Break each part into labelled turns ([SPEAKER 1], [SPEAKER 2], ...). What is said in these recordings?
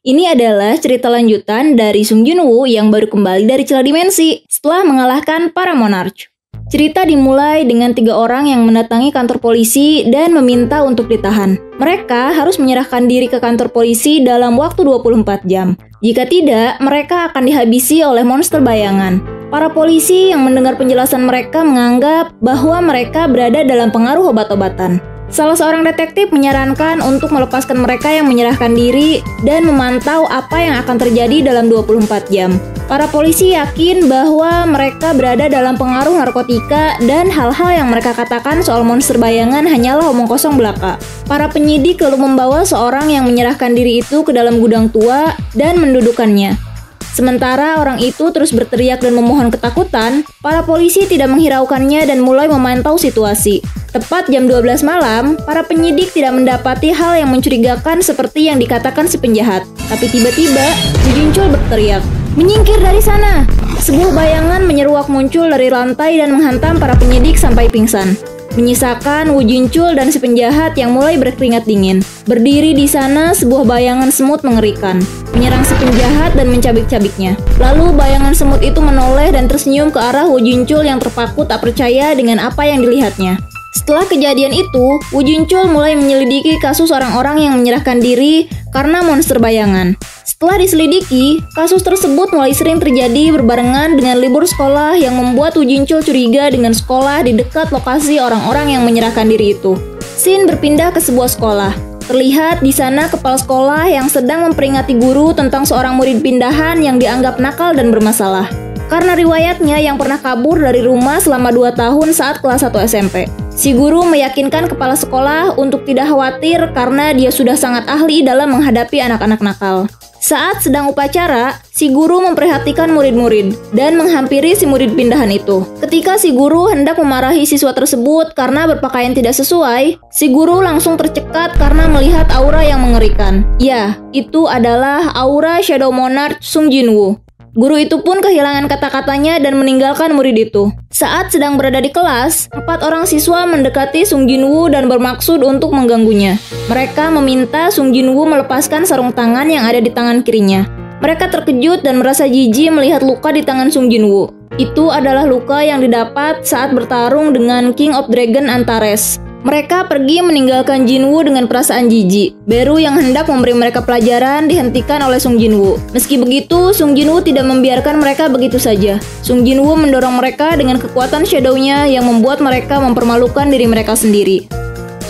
[SPEAKER 1] Ini adalah cerita lanjutan dari Sung Junwoo yang baru kembali dari celah dimensi setelah mengalahkan para monarch. Cerita dimulai dengan 3 orang yang mendatangi kantor polisi dan meminta untuk ditahan. Mereka harus menyerahkan diri ke kantor polisi dalam waktu 24 jam. Jika tidak, mereka akan dihabisi oleh monster bayangan. Para polisi yang mendengar penjelasan mereka menganggap bahwa mereka berada dalam pengaruh obat-obatan. Salah seorang detektif menyarankan untuk melepaskan mereka yang menyerahkan diri dan memantau apa yang akan terjadi dalam 24 jam. Para polisi yakin bahwa mereka berada dalam pengaruh narkotika dan hal-hal yang mereka katakan soal monster bayangan hanyalah omong kosong belaka. Para penyidik lalu membawa seorang yang menyerahkan diri itu ke dalam gudang tua dan mendudukannya. Sementara orang itu terus berteriak dan memohon ketakutan, para polisi tidak menghiraukannya dan mulai memantau situasi. Tepat jam 12 malam, para penyidik tidak mendapati hal yang mencurigakan seperti yang dikatakan si penjahat. Tapi tiba-tiba, Woo Jin-chul berteriak, "Menyingkir dari sana!" Sebuah bayangan menyeruak muncul dari lantai dan menghantam para penyidik sampai pingsan. Menyisakan Woo Jin-chul dan si penjahat yang mulai berkeringat dingin. Berdiri di sana, sebuah bayangan semut mengerikan, menyerang si penjahat dan mencabik-cabiknya. Lalu bayangan semut itu menoleh dan tersenyum ke arah Woo Jin-chul yang terpaku tak percaya dengan apa yang dilihatnya. Setelah kejadian itu, Woo Jin-chul mulai menyelidiki kasus orang-orang yang menyerahkan diri karena monster bayangan. Setelah diselidiki, kasus tersebut mulai sering terjadi berbarengan dengan libur sekolah yang membuat Woo Jin-chul curiga dengan sekolah di dekat lokasi orang-orang yang menyerahkan diri itu. Scene berpindah ke sebuah sekolah. Terlihat di sana kepala sekolah yang sedang memperingati guru tentang seorang murid pindahan yang dianggap nakal dan bermasalah. Karena riwayatnya yang pernah kabur dari rumah selama 2 tahun saat kelas 1 SMP. Si guru meyakinkan kepala sekolah untuk tidak khawatir karena dia sudah sangat ahli dalam menghadapi anak-anak nakal. Saat sedang upacara, si guru memperhatikan murid-murid dan menghampiri si murid pindahan itu. Ketika si guru hendak memarahi siswa tersebut karena berpakaian tidak sesuai, si guru langsung tercekat karena melihat aura yang mengerikan. Ya, itu adalah aura Shadow Monarch Sung Jinwoo. Guru itu pun kehilangan kata-katanya dan meninggalkan murid itu. Saat sedang berada di kelas, 4 orang siswa mendekati Sung Jinwoo dan bermaksud untuk mengganggunya. Mereka meminta Sung Jinwoo melepaskan sarung tangan yang ada di tangan kirinya. Mereka terkejut dan merasa jijik melihat luka di tangan Sung Jinwoo. Itu adalah luka yang didapat saat bertarung dengan King of Dragon Antares. Mereka pergi meninggalkan Jinwoo dengan perasaan jijik. Beru yang hendak memberi mereka pelajaran dihentikan oleh Sung Jinwoo. Meski begitu, Sung Jinwoo tidak membiarkan mereka begitu saja. Sung Jinwoo mendorong mereka dengan kekuatan shadow-nya yang membuat mereka mempermalukan diri mereka sendiri.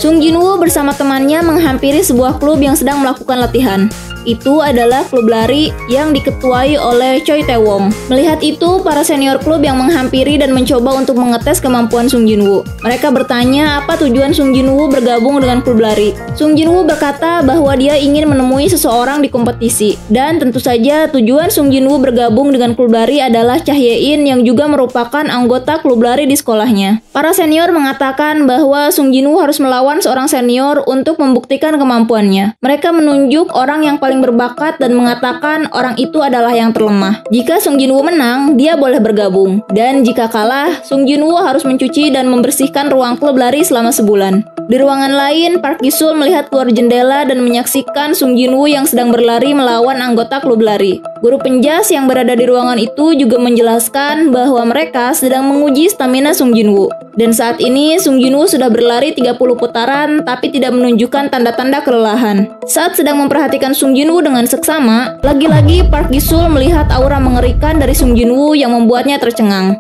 [SPEAKER 1] Sung Jinwoo bersama temannya menghampiri sebuah klub yang sedang melakukan latihan. Itu adalah klub lari yang diketuai oleh Choi Tae-won. Melihat itu, para senior klub yang menghampiri dan mencoba untuk mengetes kemampuan Sung Jinwoo. Mereka bertanya apa tujuan Sung Jinwoo bergabung dengan klub lari. Sung Jinwoo berkata bahwa dia ingin menemui seseorang di kompetisi. Dan tentu saja tujuan Sung Jinwoo bergabung dengan klub lari adalah Cha Hye-in yang juga merupakan anggota klub lari di sekolahnya. Para senior mengatakan bahwa Sung Jinwoo harus melawan seorang senior untuk membuktikan kemampuannya. Mereka menunjuk orang yang paling berbakat dan mengatakan orang itu adalah yang terlemah. Jika Sung Jinwoo menang, dia boleh bergabung. Dan jika kalah, Sung Jinwoo harus mencuci dan membersihkan ruang klub lari selama sebulan. Di ruangan lain, Park Gi-sul melihat keluar jendela dan menyaksikan Sung Jinwoo yang sedang berlari melawan anggota klub lari. Guru penjas yang berada di ruangan itu juga menjelaskan bahwa mereka sedang menguji stamina Sung Jinwoo. Dan saat ini, Sung Jinwoo sudah berlari 30 putaran tapi tidak menunjukkan tanda-tanda kelelahan. Saat sedang memperhatikan Sung Jinwoo dengan seksama, lagi-lagi Park Gi-sul melihat aura mengerikan dari Sung Jinwoo yang membuatnya tercengang.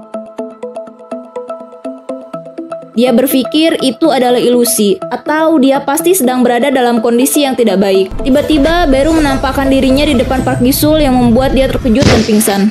[SPEAKER 1] Dia berpikir itu adalah ilusi, atau dia pasti sedang berada dalam kondisi yang tidak baik. Tiba-tiba, Beru menampakkan dirinya di depan Park Gi-sul yang membuat dia terkejut dan pingsan.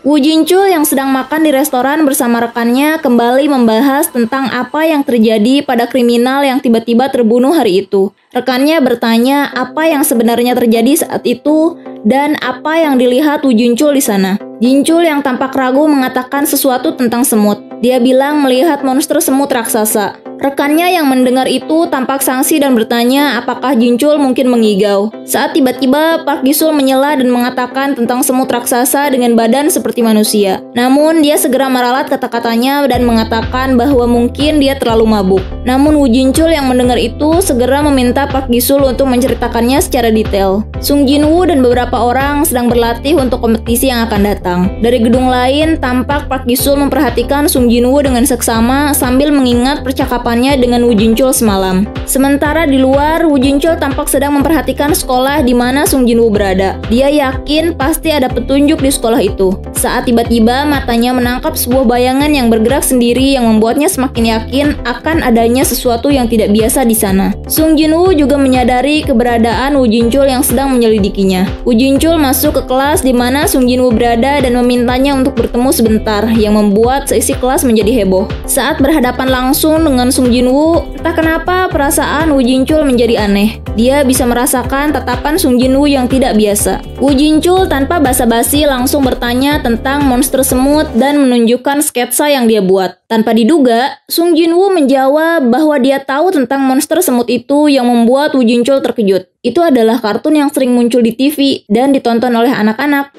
[SPEAKER 1] Woo Jin-chul yang sedang makan di restoran bersama rekannya kembali membahas tentang apa yang terjadi pada kriminal yang tiba-tiba terbunuh hari itu. Rekannya bertanya apa yang sebenarnya terjadi saat itu dan apa yang dilihat Woo Jin-chul di sana. Jin-chul yang tampak ragu mengatakan sesuatu tentang semut. Dia bilang melihat monster semut raksasa. Rekannya yang mendengar itu tampak sangsi dan bertanya apakah Jinchul mungkin mengigau. Saat tiba-tiba Park Gisul menyela dan mengatakan tentang semut raksasa dengan badan seperti manusia. Namun dia segera meralat kata-katanya dan mengatakan bahwa mungkin dia terlalu mabuk. Namun Woo Jinchul yang mendengar itu segera meminta Park Gisul untuk menceritakannya secara detail. Sung Jinwoo dan beberapa orang sedang berlatih untuk kompetisi yang akan datang. Dari gedung lain, tampak Park Gisul memperhatikan Sung Jinwoo dengan seksama sambil mengingat percakapannya dengan Woo Jinchul semalam. Sementara di luar, Woo Jinchul tampak sedang memperhatikan sekolah di mana Sung Jinwoo berada. Dia yakin pasti ada petunjuk di sekolah itu. Saat tiba-tiba matanya menangkap sebuah bayangan yang bergerak sendiri yang membuatnya semakin yakin akan adanya sesuatu yang tidak biasa di sana. Sung Jinwoo juga menyadari keberadaan Woo Jinchul yang sedang menyelidikinya. Woo Jinchul masuk ke kelas di mana Sung Jinwoo berada dan memintanya untuk bertemu sebentar, yang membuat seisi kelas menjadi heboh. Saat berhadapan langsung dengan Sung Jinwoo, entah kenapa perasaan Woo Jinchul menjadi aneh. Dia bisa merasakan tatapan Sung Jinwoo yang tidak biasa. Woo Jinchul tanpa basa-basi langsung bertanya tentang monster semut dan menunjukkan sketsa yang dia buat. Tanpa diduga, Sung Jinwoo menjawab bahwa dia tahu tentang monster semut itu yang membuat Woo Jinchul terkejut. Itu adalah kartun yang sering muncul di TV dan ditonton oleh anak-anak.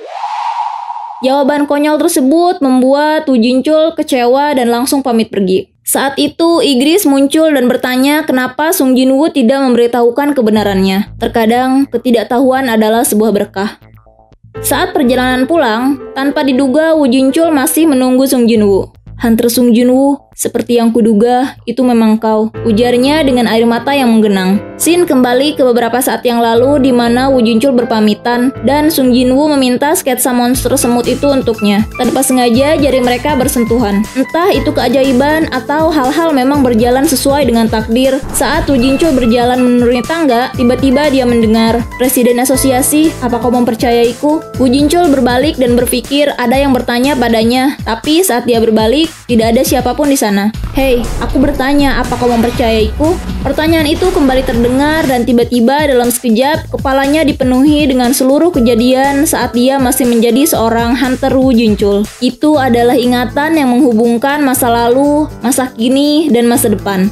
[SPEAKER 1] Jawaban konyol tersebut membuat Woo Jinchul kecewa dan langsung pamit pergi. Saat itu, Igris muncul dan bertanya kenapa Sung Jinwoo tidak memberitahukan kebenarannya. Terkadang, ketidaktahuan adalah sebuah berkah. Saat perjalanan pulang, tanpa diduga Woo Jinchul masih menunggu Sung Jinwoo. "Hunter Sung Jinwoo, seperti yang kuduga, itu memang kau," ujarnya dengan air mata yang menggenang. Scene kembali ke beberapa saat yang lalu di mana Woo Jinchul berpamitan dan Sung Jinwoo meminta sketsa monster semut itu untuknya. Tanpa sengaja jari mereka bersentuhan. Entah itu keajaiban atau hal-hal memang berjalan sesuai dengan takdir. Saat Woo Jinchul berjalan menuruni tangga, tiba-tiba dia mendengar, "Presiden asosiasi, apa kau mempercayaiku?" Woo Jinchul berbalik dan berpikir ada yang bertanya padanya, tapi saat dia berbalik, tidak ada siapapun di sana. "Hei, aku bertanya, apa kau mempercayaiku?" Pertanyaan itu kembali terdengar dan tiba-tiba dalam sekejap, kepalanya dipenuhi dengan seluruh kejadian saat dia masih menjadi seorang hunter Woo Jinchul. Itu adalah ingatan yang menghubungkan masa lalu, masa kini, dan masa depan.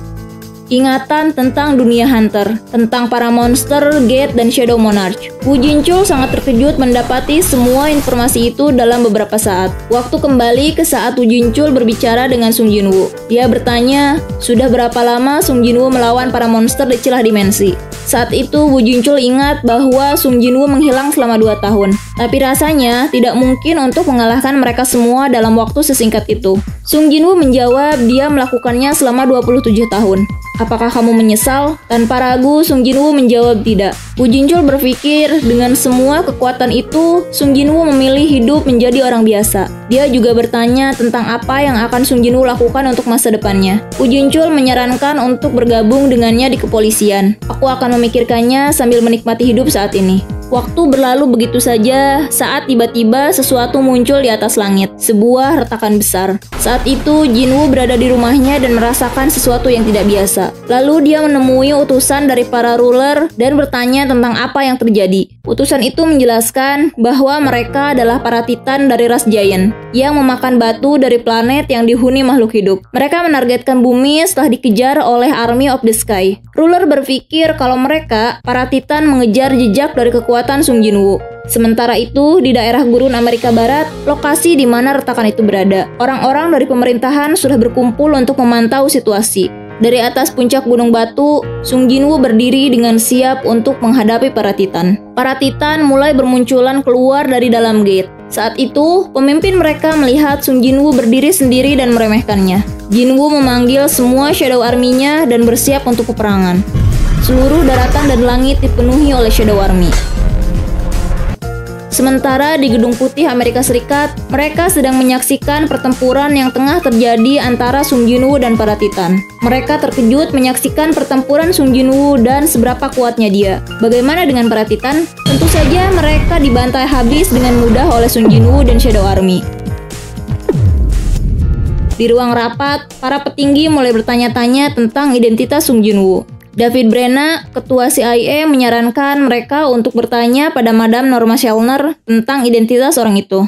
[SPEAKER 1] Ingatan tentang dunia hunter, tentang para monster, gate, dan shadow monarch. Woo Jinchul sangat terkejut mendapati semua informasi itu dalam beberapa saat. Waktu kembali ke saat Woo Jinchul berbicara dengan Sung Jinwoo. Dia bertanya, sudah berapa lama Sung Jinwoo melawan para monster di celah dimensi? Saat itu Woo Jinchul ingat bahwa Sung Jinwoo menghilang selama 2 tahun. Tapi rasanya tidak mungkin untuk mengalahkan mereka semua dalam waktu sesingkat itu. Sung Jinwoo menjawab dia melakukannya selama 27 tahun. "Apakah kamu menyesal?" Tanpa ragu, Sung Jinwoo menjawab tidak. Woo Jinchul berpikir dengan semua kekuatan itu, Sung Jinwoo memilih hidup menjadi orang biasa. Dia juga bertanya tentang apa yang akan Sung Jinwoo lakukan untuk masa depannya. Woo Jinchul menyarankan untuk bergabung dengannya di kepolisian. "Aku akan memikirkannya sambil menikmati hidup saat ini." Waktu berlalu begitu saja saat tiba-tiba sesuatu muncul di atas langit, sebuah retakan besar. Saat itu Jinwoo berada di rumahnya dan merasakan sesuatu yang tidak biasa. Lalu dia menemui utusan dari para ruler dan bertanya tentang apa yang terjadi. Utusan itu menjelaskan bahwa mereka adalah para titan dari ras Giant yang memakan batu dari planet yang dihuni makhluk hidup. Mereka menargetkan bumi setelah dikejar oleh Army of the Sky. Ruler berpikir kalau mereka, para titan, mengejar jejak dari kekuatan Sung Jinwoo. Sementara itu, di daerah gurun Amerika Barat, lokasi di mana retakan itu berada, orang-orang dari pemerintahan sudah berkumpul untuk memantau situasi. Dari atas puncak gunung batu, Sung Jinwoo berdiri dengan siap untuk menghadapi para titan. Para titan mulai bermunculan keluar dari dalam gate. Saat itu, pemimpin mereka melihat Sung Jinwoo berdiri sendiri dan meremehkannya. Jinwoo memanggil semua Shadow Army-nya dan bersiap untuk peperangan. Seluruh daratan dan langit dipenuhi oleh Shadow Army. Sementara di Gedung Putih Amerika Serikat, mereka sedang menyaksikan pertempuran yang tengah terjadi antara Sung Jinwoo dan para Titan. Mereka terkejut menyaksikan pertempuran Sung Jinwoo dan seberapa kuatnya dia. Bagaimana dengan para Titan? Tentu saja mereka dibantai habis dengan mudah oleh Sung Jinwoo dan Shadow Army. Di ruang rapat, para petinggi mulai bertanya-tanya tentang identitas Sung Jinwoo. David Brenna, ketua CIA, menyarankan mereka untuk bertanya pada Madam Norma Shellner tentang identitas orang itu.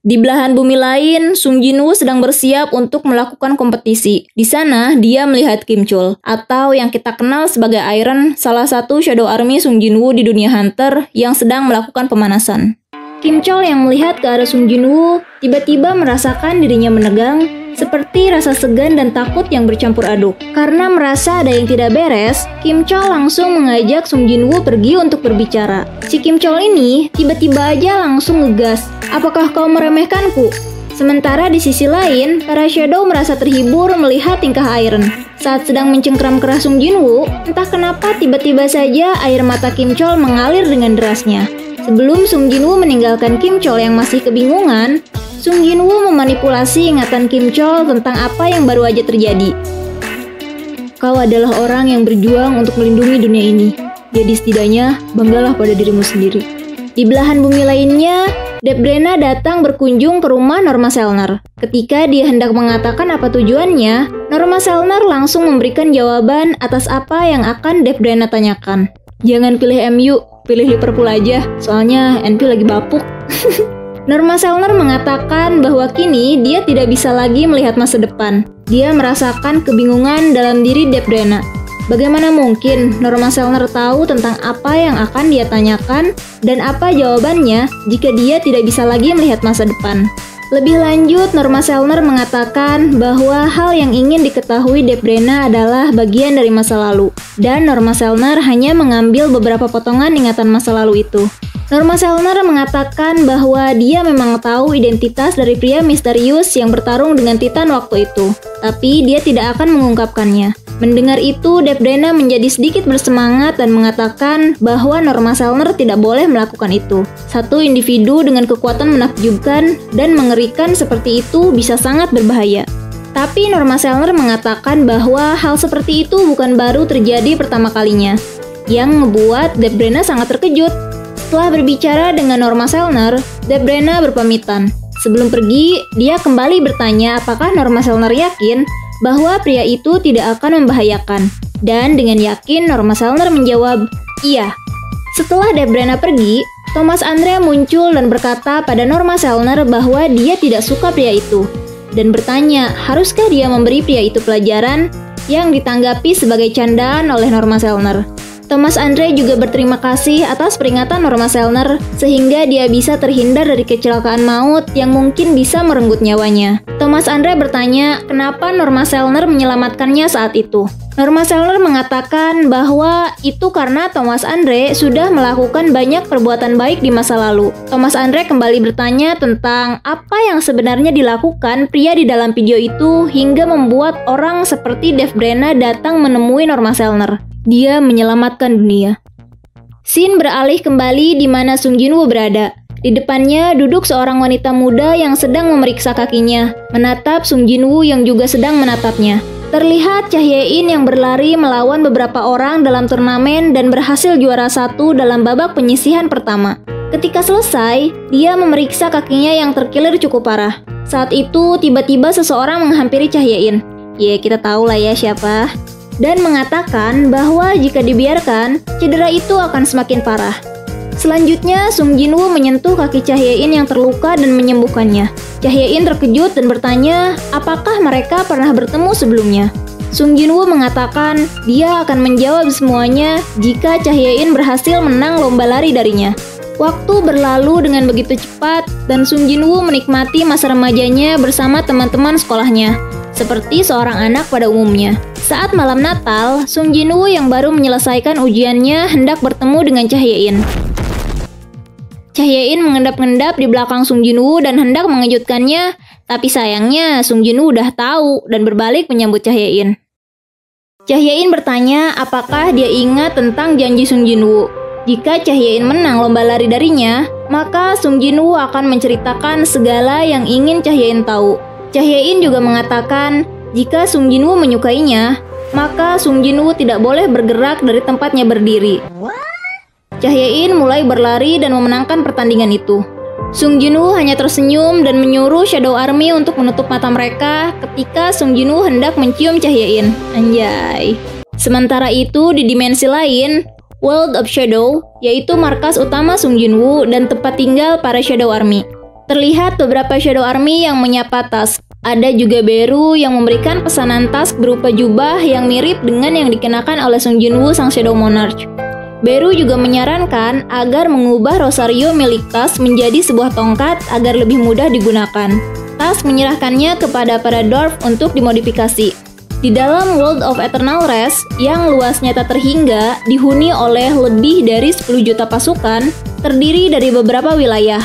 [SPEAKER 1] Di belahan bumi lain, Sung Jinwoo sedang bersiap untuk melakukan kompetisi. Di sana, dia melihat Kim Chul, atau yang kita kenal sebagai Iron, salah satu Shadow Army Sung Jinwoo di dunia Hunter yang sedang melakukan pemanasan. Kim Chul yang melihat ke arah Sung Jinwoo, tiba-tiba merasakan dirinya menegang, seperti rasa segan dan takut yang bercampur aduk. Karena merasa ada yang tidak beres, Kim Chul langsung mengajak Sung Jinwoo pergi untuk berbicara. Si Kim Chul ini tiba-tiba aja langsung ngegas, "Apakah kau meremehkanku?" Sementara di sisi lain, para Shadow merasa terhibur melihat tingkah Iron. Saat sedang mencengkram keras Sung Jinwoo, entah kenapa tiba-tiba saja air mata Kim Chul mengalir dengan derasnya. Sebelum Sung Jinwoo meninggalkan Kim Chul yang masih kebingungan, Sung Jinwoo memanipulasi ingatan Kim Chul tentang apa yang baru aja terjadi. "Kau adalah orang yang berjuang untuk melindungi dunia ini. Jadi setidaknya banggalah pada dirimu sendiri." Di belahan bumi lainnya, Debrena datang berkunjung ke rumah Norma Selner. Ketika dia hendak mengatakan apa tujuannya, Norma Selner langsung memberikan jawaban atas apa yang akan Debrena tanyakan. "Jangan pilih MU, pilih Liverpool aja, soalnya NP lagi bapuk." Norma Selner mengatakan bahwa kini dia tidak bisa lagi melihat masa depan. Dia merasakan kebingungan dalam diri Debrena. Bagaimana mungkin Norma Selner tahu tentang apa yang akan dia tanyakan dan apa jawabannya jika dia tidak bisa lagi melihat masa depan? Lebih lanjut, Norma Selner mengatakan bahwa hal yang ingin diketahui Debrena adalah bagian dari masa lalu, dan Norma Selner hanya mengambil beberapa potongan ingatan masa lalu itu. Norma Selner mengatakan bahwa dia memang tahu identitas dari pria misterius yang bertarung dengan Titan waktu itu, tapi dia tidak akan mengungkapkannya. Mendengar itu, Debrena menjadi sedikit bersemangat dan mengatakan bahwa Norma Selner tidak boleh melakukan itu. Satu individu dengan kekuatan menakjubkan dan mengerikan seperti itu bisa sangat berbahaya. Tapi Norma Selner mengatakan bahwa hal seperti itu bukan baru terjadi pertama kalinya, yang ngebuat Debrena sangat terkejut. Setelah berbicara dengan Norma Selner, Debrena berpamitan. Sebelum pergi, dia kembali bertanya apakah Norma Selner yakin bahwa pria itu tidak akan membahayakan. Dan dengan yakin Norma Selner menjawab, "Iya." Setelah Debrena pergi, Thomas Andre muncul dan berkata pada Norma Selner bahwa dia tidak suka pria itu. Dan bertanya, haruskah dia memberi pria itu pelajaran, yang ditanggapi sebagai candaan oleh Norma Selner. Thomas Andre juga berterima kasih atas peringatan Norma Selner sehingga dia bisa terhindar dari kecelakaan maut yang mungkin bisa merenggut nyawanya. Thomas Andre bertanya kenapa Norma Selner menyelamatkannya saat itu. Norma Selner mengatakan bahwa itu karena Thomas Andre sudah melakukan banyak perbuatan baik di masa lalu. Thomas Andre kembali bertanya tentang apa yang sebenarnya dilakukan pria di dalam video itu hingga membuat orang seperti Debrena datang menemui Norma Selner. Dia menyelamatkan dunia. Scene beralih kembali di mana Sung Jinwoo berada. Di depannya duduk seorang wanita muda yang sedang memeriksa kakinya, menatap Sung Jinwoo yang juga sedang menatapnya. Terlihat Cha Hye-in yang berlari melawan beberapa orang dalam turnamen dan berhasil juara 1 dalam babak penyisihan pertama. Ketika selesai, dia memeriksa kakinya yang terkilir cukup parah. Saat itu tiba-tiba seseorang menghampiri Cha Hye-in. Ya, kita tahu lah ya siapa. Dan mengatakan bahwa jika dibiarkan, cedera itu akan semakin parah. Selanjutnya, Sung Jinwoo menyentuh kaki Cha Hye-in yang terluka dan menyembuhkannya. Cha Hye-in terkejut dan bertanya, apakah mereka pernah bertemu sebelumnya? Sung Jinwoo mengatakan dia akan menjawab semuanya jika Cha Hye-in berhasil menang lomba lari darinya. Waktu berlalu dengan begitu cepat dan Sung Jinwoo menikmati masa remajanya bersama teman-teman sekolahnya, seperti seorang anak pada umumnya. Saat malam Natal, Sung Jinwoo yang baru menyelesaikan ujiannya hendak bertemu dengan Cha Hye-in. Cha Hye-in mengendap-endap di belakang Sung Jinwoo dan hendak mengejutkannya, tapi sayangnya Sung Jinwoo udah tahu dan berbalik menyambut Cha Hye-in. Cha Hye-in bertanya apakah dia ingat tentang janji Sung Jinwoo. Jika Cha Hye-in menang lomba lari darinya, maka Sung Jinwoo akan menceritakan segala yang ingin Cha Hye-in tahu. Cha Hye-in juga mengatakan jika Sung Jinwoo menyukainya, maka Sung Jinwoo tidak boleh bergerak dari tempatnya berdiri. Cha Hye-in mulai berlari dan memenangkan pertandingan itu. Sung Jinwoo hanya tersenyum dan menyuruh Shadow Army untuk menutup mata mereka ketika Sung Jinwoo hendak mencium Cha Hye-in. Anjay. Sementara itu di dimensi lain, World of Shadow, yaitu markas utama Sung Jinwoo dan tempat tinggal para Shadow Army. Terlihat beberapa Shadow Army yang menyapa Tusk. Ada juga Beru yang memberikan pesanan Tusk berupa jubah yang mirip dengan yang dikenakan oleh Sung Jinwoo sang Shadow Monarch. Beru juga menyarankan agar mengubah Rosario milik Tusk menjadi sebuah tongkat agar lebih mudah digunakan. Tusk menyerahkannya kepada para dwarf untuk dimodifikasi. Di dalam World of Eternal Rest yang luasnya tak terhingga dihuni oleh lebih dari 10 juta pasukan, terdiri dari beberapa wilayah.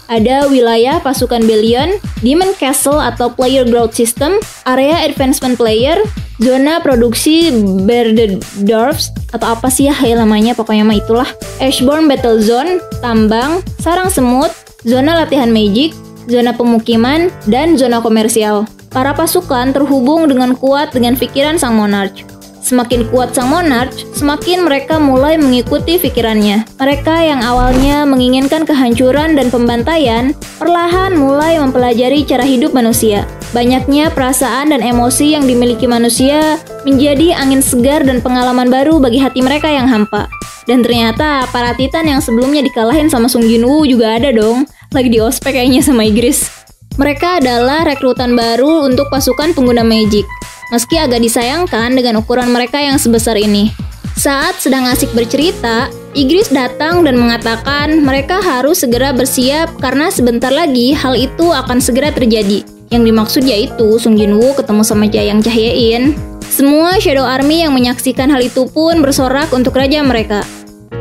[SPEAKER 1] Ada wilayah pasukan Billion, Demon Castle atau Player Growth System, area Advancement Player, zona produksi Bearded Dwarfs, atau apa sih ya namanya, pokoknya mah itulah, Ashbourne Battle Zone, tambang, sarang semut, zona latihan magic, zona pemukiman, dan zona komersial. Para pasukan terhubung dengan kuat dengan pikiran sang monarch. Semakin kuat sang monarch, semakin mereka mulai mengikuti pikirannya. Mereka yang awalnya menginginkan kehancuran dan pembantaian, perlahan mulai mempelajari cara hidup manusia. Banyaknya perasaan dan emosi yang dimiliki manusia menjadi angin segar dan pengalaman baru bagi hati mereka yang hampa. Dan ternyata para titan yang sebelumnya dikalahin sama Sung Jinwoo juga ada dong, lagi di ospek kayaknya sama Ygritte. Mereka adalah rekrutan baru untuk pasukan pengguna magic. Meski agak disayangkan dengan ukuran mereka yang sebesar ini. Saat sedang asik bercerita, Ygritte datang dan mengatakan mereka harus segera bersiap karena sebentar lagi hal itu akan segera terjadi. Yang dimaksud yaitu Sung Jinwoo ketemu sama Jayang Chahyein. Semua Shadow Army yang menyaksikan hal itu pun bersorak untuk raja mereka.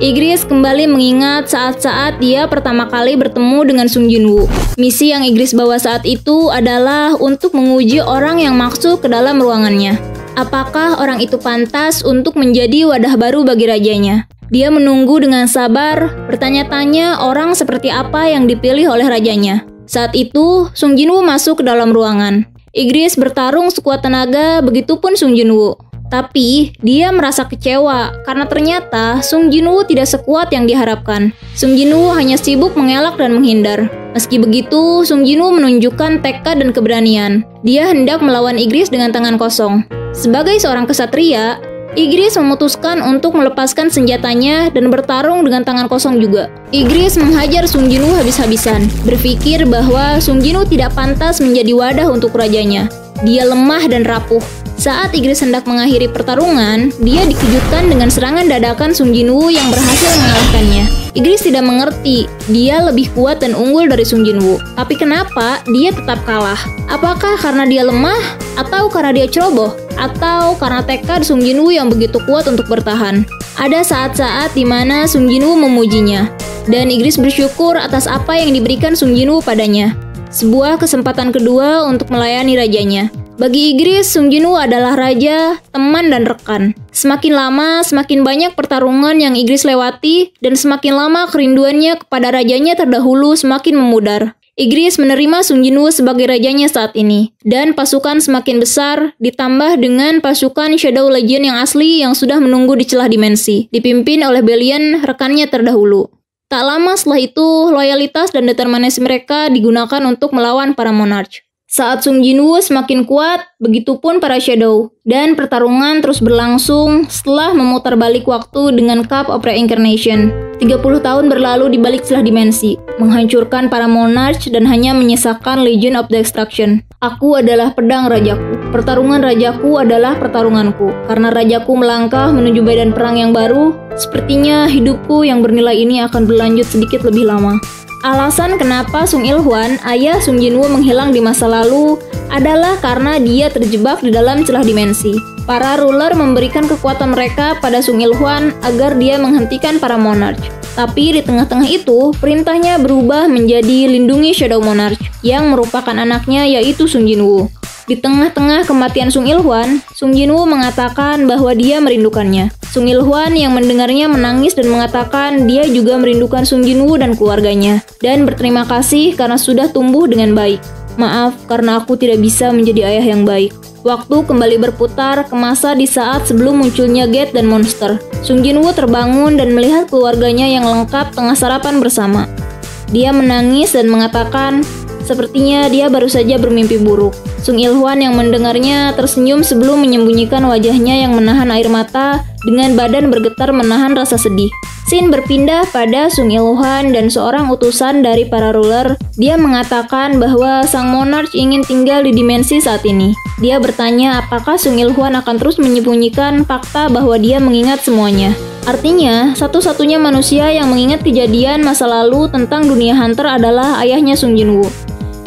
[SPEAKER 1] Ygritte kembali mengingat saat-saat dia pertama kali bertemu dengan Sung Jinwoo. Misi yang Ygritte bawa saat itu adalah untuk menguji orang yang masuk ke dalam ruangannya. Apakah orang itu pantas untuk menjadi wadah baru bagi rajanya? Dia menunggu dengan sabar, bertanya-tanya orang seperti apa yang dipilih oleh rajanya. Saat itu, Sung Jinwoo masuk ke dalam ruangan. Ygritte bertarung sekuat tenaga, begitupun Sung Jinwoo. Tapi, dia merasa kecewa karena ternyata Sung Jinwoo tidak sekuat yang diharapkan. Sung Jinwoo hanya sibuk mengelak dan menghindar. Meski begitu, Sung Jinwoo menunjukkan tekad dan keberanian. Dia hendak melawan Ygritte dengan tangan kosong. Sebagai seorang kesatria, Ygritte memutuskan untuk melepaskan senjatanya dan bertarung dengan tangan kosong juga. Ygritte menghajar Sung Jinwoo habis-habisan, berpikir bahwa Sung Jinwoo tidak pantas menjadi wadah untuk rajanya. Dia lemah dan rapuh. Saat Ygritte hendak mengakhiri pertarungan, dia dikejutkan dengan serangan dadakan Sung Jinwoo yang berhasil mengalahkannya. Ygritte tidak mengerti, dia lebih kuat dan unggul dari Sung Jinwoo. Tapi kenapa dia tetap kalah? Apakah karena dia lemah? Atau karena dia ceroboh? Atau karena tekad Sung Jinwoo yang begitu kuat untuk bertahan? Ada saat-saat di mana Sung Jinwoo memujinya, dan Ygritte bersyukur atas apa yang diberikan Sung Jinwoo padanya. Sebuah kesempatan kedua untuk melayani rajanya. Bagi Ygritte, Sung Jinwoo adalah raja, teman, dan rekan. Semakin lama, semakin banyak pertarungan yang Ygritte lewati, dan semakin lama kerinduannya kepada rajanya terdahulu semakin memudar. Ygritte menerima Sung Jinwoo sebagai rajanya saat ini, dan pasukan semakin besar, ditambah dengan pasukan Shadow Legion yang asli yang sudah menunggu di celah dimensi, dipimpin oleh Belian, rekannya terdahulu. Tak lama setelah itu, loyalitas dan determinasi mereka digunakan untuk melawan para monarch. Saat Sung Jinwoo semakin kuat, begitupun para Shadow, dan pertarungan terus berlangsung setelah memutar balik waktu dengan Cup of Reincarnation. 30 tahun berlalu di balik celah dimensi, menghancurkan para monarch dan hanya menyisakan Legion of Destruction. Aku adalah pedang rajaku. Pertarungan rajaku adalah pertarunganku. Karena rajaku melangkah menuju medan perang yang baru, sepertinya hidupku yang bernilai ini akan berlanjut sedikit lebih lama. Alasan kenapa Sung Il-hwan, ayah Sung Jinwoo menghilang di masa lalu adalah karena dia terjebak di dalam celah dimensi. Para ruler memberikan kekuatan mereka pada Sung Il-hwan agar dia menghentikan para monarch. Tapi di tengah-tengah itu, perintahnya berubah menjadi lindungi Shadow Monarch, yang merupakan anaknya yaitu Sung Jinwoo. Di tengah-tengah kematian Sung Il-hwan, Sung Jinwoo mengatakan bahwa dia merindukannya. Sung Il-hwan yang mendengarnya menangis dan mengatakan dia juga merindukan Sung Jinwoo dan keluarganya, dan berterima kasih karena sudah tumbuh dengan baik. Maaf karena aku tidak bisa menjadi ayah yang baik. Waktu kembali berputar ke masa di saat sebelum munculnya Geth dan monster. Sung Jinwoo terbangun dan melihat keluarganya yang lengkap tengah sarapan bersama. Dia menangis dan mengatakan, sepertinya dia baru saja bermimpi buruk. Sung Il-hwan yang mendengarnya tersenyum sebelum menyembunyikan wajahnya yang menahan air mata dengan badan bergetar menahan rasa sedih. Scene berpindah pada Sung Il-hwan dan seorang utusan dari para ruler. Dia mengatakan bahwa sang monarch ingin tinggal di dimensi saat ini. Dia bertanya apakah Sung Il-hwan akan terus menyembunyikan fakta bahwa dia mengingat semuanya. Artinya, satu-satunya manusia yang mengingat kejadian masa lalu tentang dunia hunter adalah ayahnya Sung Jin-woo.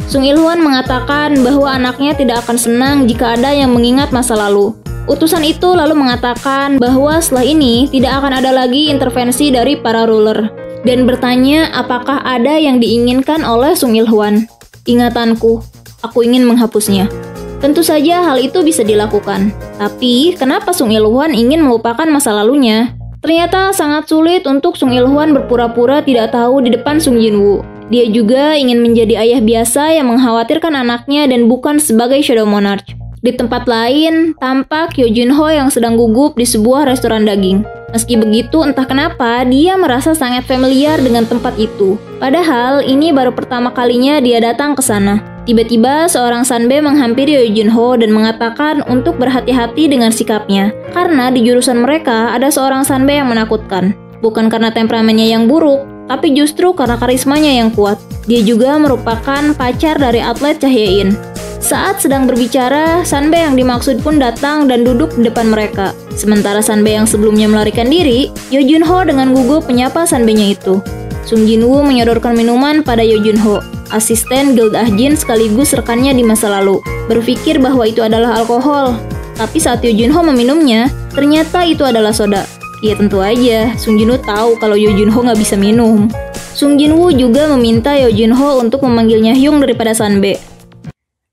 [SPEAKER 1] Sung Il-hwan mengatakan bahwa anaknya tidak akan senang jika ada yang mengingat masa lalu. Utusan itu lalu mengatakan bahwa setelah ini tidak akan ada lagi intervensi dari para ruler dan bertanya apakah ada yang diinginkan oleh Sung Il-hwan. Ingatanku, aku ingin menghapusnya. Tentu saja hal itu bisa dilakukan. Tapi, kenapa Sung Il-hwan ingin melupakan masa lalunya? Ternyata sangat sulit untuk Sung Il-hwan berpura-pura tidak tahu di depan Sung Jin-woo. Dia juga ingin menjadi ayah biasa yang mengkhawatirkan anaknya dan bukan sebagai Shadow Monarch. Di tempat lain, tampak Yo Jun-ho yang sedang gugup di sebuah restoran daging. Meski begitu, entah kenapa dia merasa sangat familiar dengan tempat itu. Padahal, ini baru pertama kalinya dia datang ke sana. Tiba-tiba, seorang sanbe menghampiri Yo Jun-ho dan mengatakan untuk berhati-hati dengan sikapnya. Karena di jurusan mereka ada seorang sanbe yang menakutkan. Bukan karena temperamennya yang buruk, tapi justru karena karismanya yang kuat. Dia juga merupakan pacar dari atlet Cha Hye-in. Saat sedang berbicara, sanbe yang dimaksud pun datang dan duduk di depan mereka. Sementara sanbe yang sebelumnya melarikan diri, Yo Jun-ho dengan gugup menyapa sanbenya itu. Sung Jin-woo menyodorkan minuman pada Yo Jun-ho, asisten Guild Ahjin sekaligus rekannya di masa lalu. Berpikir bahwa itu adalah alkohol, tapi saat Yo Jun-ho meminumnya, ternyata itu adalah soda. Ya tentu aja, Sung Jin-woo tahu kalau Yo Jun-ho nggak bisa minum. Sung Jin-woo juga meminta Yo Jun-ho untuk memanggilnya Hyung daripada sanbe.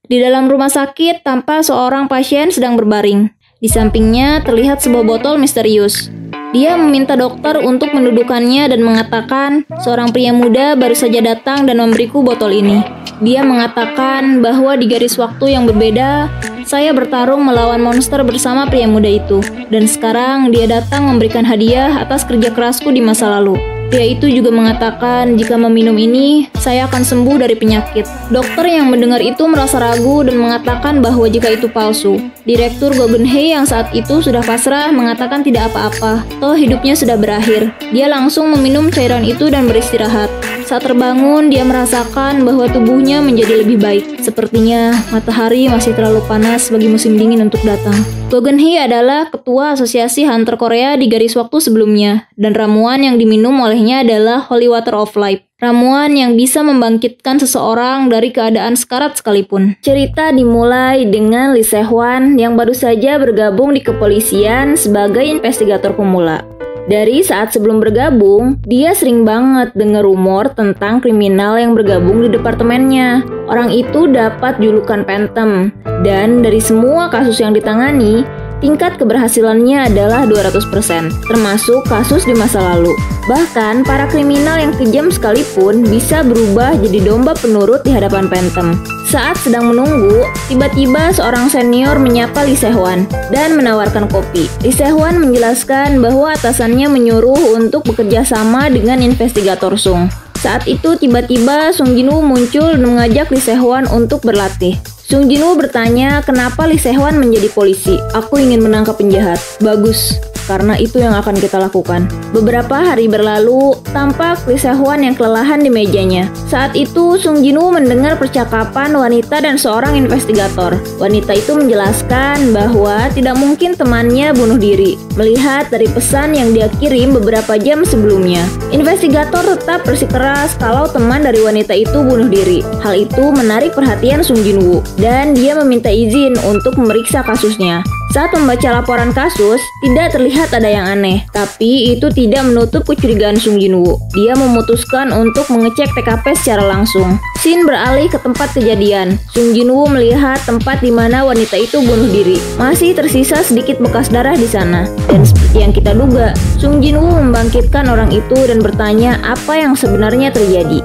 [SPEAKER 1] Di dalam rumah sakit, tampak seorang pasien sedang berbaring. Di sampingnya terlihat sebuah botol misterius. Dia meminta dokter untuk mendudukannya dan mengatakan, seorang pria muda baru saja datang dan memberiku botol ini. Dia mengatakan bahwa di garis waktu yang berbeda, saya bertarung melawan monster bersama pria muda itu. Dan sekarang dia datang memberikan hadiah atas kerja kerasku di masa lalu. Pria itu juga mengatakan jika meminum ini, saya akan sembuh dari penyakit. Dokter yang mendengar itu merasa ragu dan mengatakan bahwa jika itu palsu. Direktur Go Geun-hye yang saat itu sudah pasrah mengatakan tidak apa-apa, toh hidupnya sudah berakhir. Dia langsung meminum cairan itu dan beristirahat. Saat terbangun, dia merasakan bahwa tubuhnya menjadi lebih baik. Sepertinya matahari masih terlalu panas bagi musim dingin untuk datang. Go Geun-hye adalah ketua asosiasi hunter Korea di garis waktu sebelumnya, dan ramuan yang diminum olehnya adalah Holy Water of Life. Ramuan yang bisa membangkitkan seseorang dari keadaan sekarat sekalipun. Cerita dimulai dengan Lee Se-hwan yang baru saja bergabung di kepolisian sebagai investigator pemula. Dari saat sebelum bergabung, dia sering banget dengar rumor tentang kriminal yang bergabung di departemennya. Orang itu dapat julukan Phantom, dan dari semua kasus yang ditangani, tingkat keberhasilannya adalah 200%, termasuk kasus di masa lalu. Bahkan, para kriminal yang kejam sekalipun bisa berubah jadi domba penurut di hadapan Phantom. Saat sedang menunggu, tiba-tiba seorang senior menyapa Lee Se-hwan dan menawarkan kopi. Lee Se-hwan menjelaskan bahwa atasannya menyuruh untuk bekerja sama dengan investigator Sung. Saat itu tiba-tiba Sung Jin-woo muncul dan mengajak Lee Se-hwan untuk berlatih. Sung Jin-woo bertanya kenapa Lee Se-hwan menjadi polisi. Aku ingin menangkap penjahat. Bagus. Karena itu yang akan kita lakukan. Beberapa hari berlalu, tampak Lee Se-hwan yang kelelahan di mejanya. Saat itu, Sung Jin-woo mendengar percakapan wanita dan seorang investigator. Wanita itu menjelaskan bahwa tidak mungkin temannya bunuh diri, melihat dari pesan yang dia kirim beberapa jam sebelumnya. Investigator tetap bersikeras kalau teman dari wanita itu bunuh diri. Hal itu menarik perhatian Sung Jin-woo, dan dia meminta izin untuk memeriksa kasusnya. Saat membaca laporan kasus, tidak terlihat ada yang aneh, tapi itu tidak menutup kecurigaan Sung Jin-woo. Dia memutuskan untuk mengecek TKP secara langsung. Scene beralih ke tempat kejadian. Sung Jin-woo melihat tempat di mana wanita itu bunuh diri. Masih tersisa sedikit bekas darah di sana. Dan seperti yang kita duga, Sung Jin-woo membangkitkan orang itu dan bertanya apa yang sebenarnya terjadi.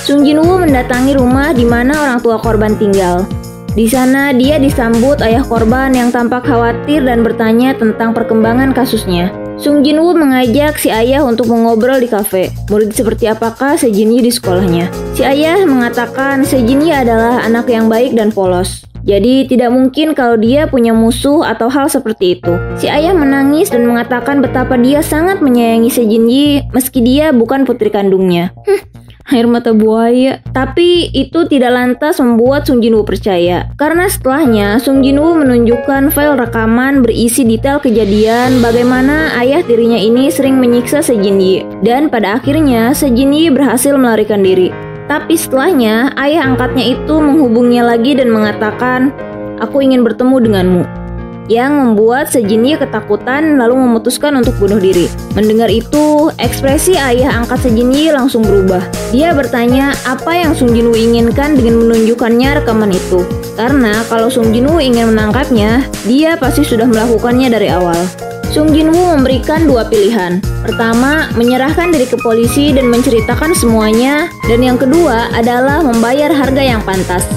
[SPEAKER 1] Sung Jin-woo mendatangi rumah di mana orang tua korban tinggal. Di sana dia disambut ayah korban yang tampak khawatir dan bertanya tentang perkembangan kasusnya. Sung Jin-woo mengajak si ayah untuk mengobrol di kafe. Murid seperti apakah Se Jin-yi di sekolahnya? Si ayah mengatakan Se Jin-yi adalah anak yang baik dan polos. Jadi tidak mungkin kalau dia punya musuh atau hal seperti itu. Si ayah menangis dan mengatakan betapa dia sangat menyayangi Sejin-yi meski dia bukan putri kandungnya. Air mata buaya. Tapi itu tidak lantas membuat Sung Jin Woo percaya. Karena setelahnya Sung Jin Woo menunjukkan file rekaman berisi detail kejadian bagaimana ayah tirinya ini sering menyiksa Sejin-yi. Dan pada akhirnya Sejin-yi berhasil melarikan diri. Tapi setelahnya ayah angkatnya itu menghubunginya lagi dan mengatakan, "Aku ingin bertemu denganmu." Yang membuat Sejin-yi ketakutan lalu memutuskan untuk bunuh diri. Mendengar itu, ekspresi ayah angkat Sejin-yi langsung berubah. Dia bertanya apa yang Sung Jin Woo inginkan dengan menunjukkannya rekaman itu. Karena kalau Sung Jin Woo ingin menangkapnya, dia pasti sudah melakukannya dari awal. Sung Jin Woo memberikan dua pilihan. Pertama, menyerahkan diri ke polisi dan menceritakan semuanya. Dan yang kedua adalah membayar harga yang pantas.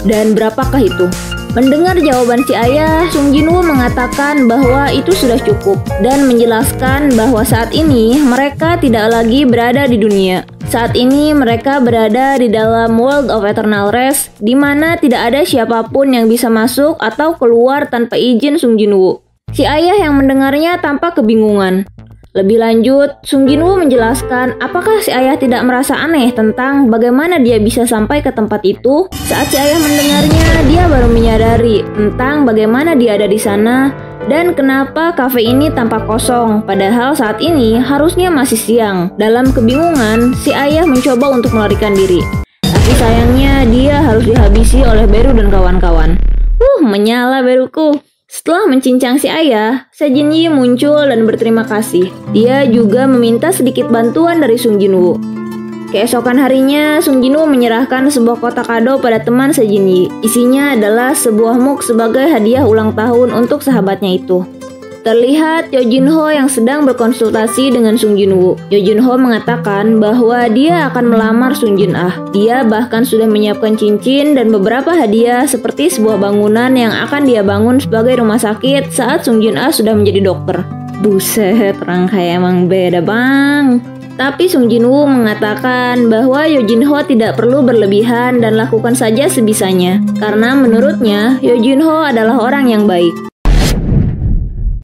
[SPEAKER 1] Dan berapakah itu? Mendengar jawaban si ayah, Sung Jin Woo mengatakan bahwa itu sudah cukup dan menjelaskan bahwa saat ini mereka tidak lagi berada di dunia. Saat ini mereka berada di dalam World of Eternal Rest, di mana tidak ada siapapun yang bisa masuk atau keluar tanpa izin Sung Jin Woo. Si ayah yang mendengarnya tampak kebingungan. Lebih lanjut, Sung Jin Woo menjelaskan apakah si ayah tidak merasa aneh tentang bagaimana dia bisa sampai ke tempat itu. Saat si ayah mendengarnya, dia baru menyadari tentang bagaimana dia ada di sana dan kenapa kafe ini tampak kosong, padahal saat ini harusnya masih siang. Dalam kebingungan, si ayah mencoba untuk melarikan diri. Tapi sayangnya dia harus dihabisi oleh Beru dan kawan-kawan. Menyala Beruku. Setelah mencincang si ayah, Sejin-yi muncul dan berterima kasih. Dia juga meminta sedikit bantuan dari Sung Jin Woo. Keesokan harinya, Sung Jin Woo menyerahkan sebuah kotak kado pada teman Sejin-yi. Isinya adalah sebuah mug sebagai hadiah ulang tahun untuk sahabatnya itu. Terlihat Yo Jin Ho yang sedang berkonsultasi dengan Sung Jin Woo. Yo Jin Ho mengatakan bahwa dia akan melamar Sung Jin Ah. Dia bahkan sudah menyiapkan cincin dan beberapa hadiah seperti sebuah bangunan yang akan dia bangun sebagai rumah sakit saat Sung Jin Ah sudah menjadi dokter. Buset, rangkai emang beda bang. Tapi Sung Jin Woo mengatakan bahwa Yo Jin Ho tidak perlu berlebihan dan lakukan saja sebisanya. Karena menurutnya Yo Jin Ho adalah orang yang baik.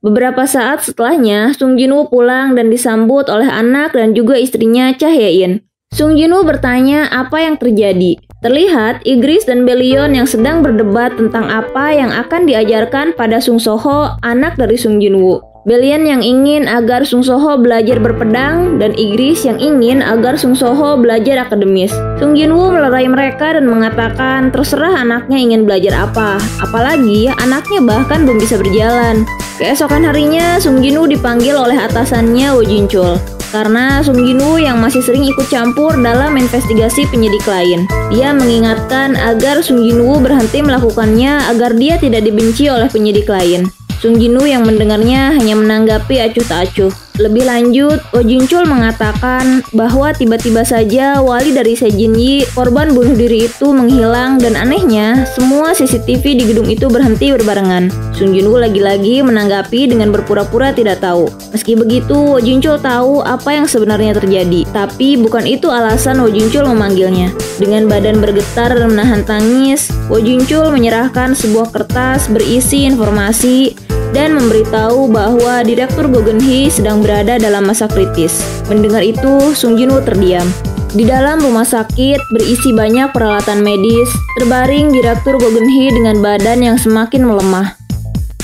[SPEAKER 1] Beberapa saat setelahnya, Sung Jin Woo pulang dan disambut oleh anak dan juga istrinya Cha Hye-in. Sung Jin Woo bertanya apa yang terjadi. Terlihat Igris dan Belion yang sedang berdebat tentang apa yang akan diajarkan pada Sung So-ho, anak dari Sung Jin Woo. Belian yang ingin agar Sung So-ho belajar berpedang dan Igris yang ingin agar Sung So-ho belajar akademis. Sung Jin Woo melerai mereka dan mengatakan terserah anaknya ingin belajar apa. Apalagi anaknya bahkan belum bisa berjalan. Keesokan harinya Sung Jin Woo dipanggil oleh atasannya Wo Jin Chul. Karena Sung Jin Woo yang masih sering ikut campur dalam investigasi penyidik lain. Dia mengingatkan agar Sung Jin Woo berhenti melakukannya agar dia tidak dibenci oleh penyidik lain. Sung Jin Woo yang mendengarnya hanya menanggapi acuh tak acuh. Lebih lanjut, Wo Jin Chul mengatakan bahwa tiba-tiba saja wali dari Sejin-yi, korban bunuh diri itu menghilang dan anehnya, semua CCTV di gedung itu berhenti berbarengan. Sung Jin Woo lagi-lagi menanggapi dengan berpura-pura tidak tahu. Meski begitu, Wo Jin Chul tahu apa yang sebenarnya terjadi, tapi bukan itu alasan Wo Jin Chul memanggilnya. Dengan badan bergetar dan menahan tangis, Wo Jin Chul menyerahkan sebuah kertas berisi informasi dan memberitahu bahwa Direktur Go Geun-hye sedang berada dalam masa kritis. Mendengar itu, Sung Jin Woo terdiam. Di dalam rumah sakit berisi banyak peralatan medis, terbaring Direktur Go Geun-hye dengan badan yang semakin melemah.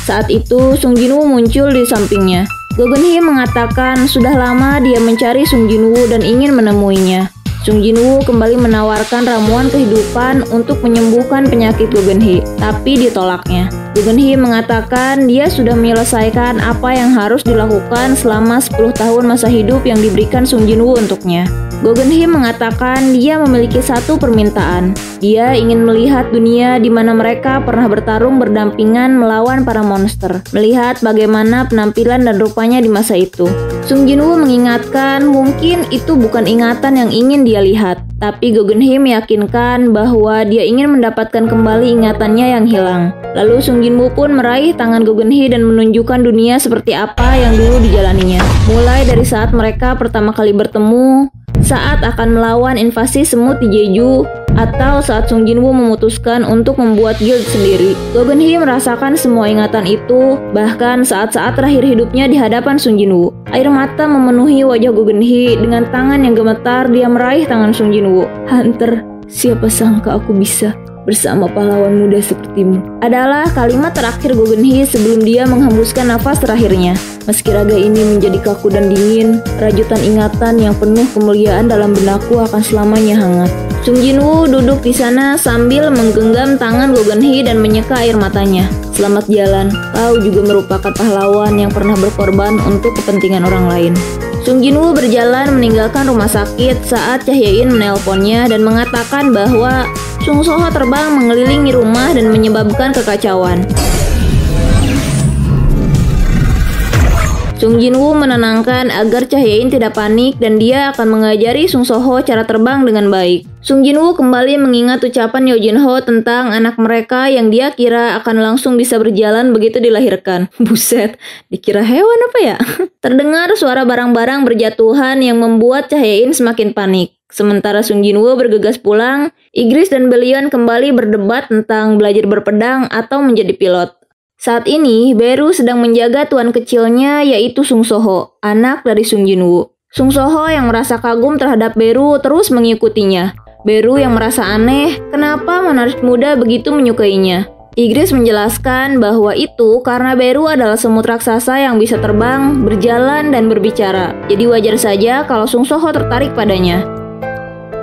[SPEAKER 1] Saat itu, Sung Jin Woo muncul di sampingnya. Go Geun-hye mengatakan sudah lama dia mencari Sung Jin Woo dan ingin menemuinya. Sung Jin Woo kembali menawarkan ramuan kehidupan untuk menyembuhkan penyakit Go Geun-hye, tapi ditolaknya. Go Geun-hye mengatakan dia sudah menyelesaikan apa yang harus dilakukan selama 10 tahun masa hidup yang diberikan Sung Jin Woo untuknya. Go Geun-hye mengatakan dia memiliki satu permintaan. Dia ingin melihat dunia di mana mereka pernah bertarung berdampingan melawan para monster. Melihat bagaimana penampilan dan rupanya di masa itu. Sung Jin Woo mengingatkan mungkin itu bukan ingatan yang ingin dia lihat. Tapi Go Geun-hye meyakinkan bahwa dia ingin mendapatkan kembali ingatannya yang hilang. Lalu Sung Jin Woo pun meraih tangan Go Geun-hye dan menunjukkan dunia seperti apa yang dulu dijalaninya. Mulai dari saat mereka pertama kali bertemu, saat akan melawan invasi semut di Jeju, atau saat Sung Jin Woo memutuskan untuk membuat guild sendiri. Go Geun Hee merasakan semua ingatan itu, bahkan saat-saat terakhir hidupnya di hadapan Sung Jin Woo. Air mata memenuhi wajah Go Geun Hee. Dengan tangan yang gemetar, dia meraih tangan Sung Jin Woo. "Hunter, siapa sangka aku bisa bersama pahlawan muda sepertimu," adalah kalimat terakhir Go Geun Hee sebelum dia menghembuskan nafas terakhirnya. "Meski raga ini menjadi kaku dan dingin, rajutan ingatan yang penuh kemuliaan dalam benakku akan selamanya hangat." Sung Jin Woo duduk di sana sambil menggenggam tangan Go Geun Hee dan menyeka air matanya. "Selamat jalan, kau juga merupakan pahlawan yang pernah berkorban untuk kepentingan orang lain." Sung Jin Woo berjalan meninggalkan rumah sakit saat Cha Hye-in menelponnya dan mengatakan bahwa Sung So-ho terbang mengelilingi rumah dan menyebabkan kekacauan. Sung Jin Woo menenangkan agar Cha Hye-in tidak panik dan dia akan mengajari Sung So-ho cara terbang dengan baik. Sung Jin Woo kembali mengingat ucapan Yo Jin Ho tentang anak mereka yang dia kira akan langsung bisa berjalan begitu dilahirkan. Buset, dikira hewan apa ya? Terdengar suara barang-barang berjatuhan yang membuat Cha Hye-in semakin panik. Sementara Sung Jin Woo bergegas pulang, Igris dan Belion kembali berdebat tentang belajar berpedang atau menjadi pilot. Saat ini, Beru sedang menjaga tuan kecilnya yaitu Sung So-ho, anak dari Sung Jin Woo. Sung So-ho yang merasa kagum terhadap Beru terus mengikutinya. Beru yang merasa aneh, kenapa monarch muda begitu menyukainya. Igris menjelaskan bahwa itu karena Beru adalah semut raksasa yang bisa terbang, berjalan, dan berbicara. Jadi wajar saja kalau Sung So-ho tertarik padanya.